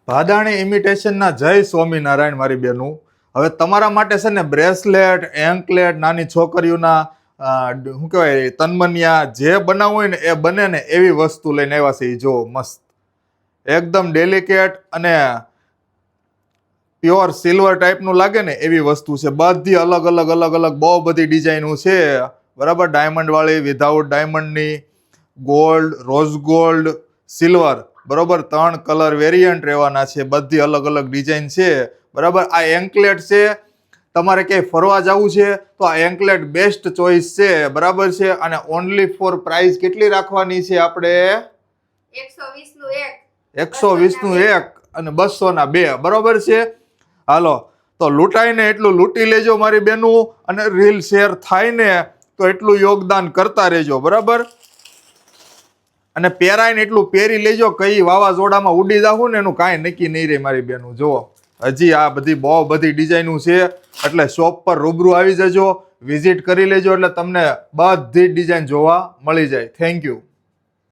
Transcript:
ભાદાણી ઇમિટેશનના જય સ્વામિનારાયણ મારી બેનું. હવે તમારા માટે છે ને બ્રેસલેટ, એન્કલેટ, નાની છોકરીઓના શું કહેવાય તન્મનિયા જે બનાવવું હોય ને એ બને ને એવી વસ્તુ લઈને આવ્યા છે. જો મસ્ત એકદમ ડેલિકેટ અને પ્યોર સિલ્વર ટાઈપનું લાગે ને એવી વસ્તુ છે. બધી અલગ અલગ અલગ અલગ બહુ બધી ડિઝાઇનો છે, બરાબર. ડાયમંડ વાળી, વિધાઉટ ડાયમંડની, ગોલ્ડ, રોઝ ગોલ્ડ, સિલ્વર, બરોબર. 3 કલર વેરિયન્ટ રહેવાના છે. બધી અલગ અલગ ડિઝાઇન છે, બરાબર. આ એન્કલેટ છે, તમારે ક્યાંય ફરવા જવું છે તો આ એન્કલેટ બેસ્ટ ચોઇસ છે, બરાબર છે. અને ઓનલી ફોર પ્રાઇસ કેટલી રાખવાની છે આપણે? 120 નું એક અને 200 ના 2, બરોબર છે. હાલો તો લૂંટાય ને એટલું લૂંટી લેજો મારી બેનું, અને રીલ શેર થાય ને તો એટલું યોગદાન કરતા રહેજો, બરાબર. અને પહેરાય ને એટલું પહેરી લેજો, કઈ વાવાઝોડામાં ઉડી જાવું ને એનું કાંઈ નક્કી નહીં રહે મારી બેનું. જુઓ હજી આ બધી બહુ બધી ડિઝાઇનો છે, એટલે શોપ પર રૂબરૂ આવી જજો, વિઝિટ કરી લેજો, એટલે તમને બધી ડિઝાઇન જોવા મળી જાય. Thank you.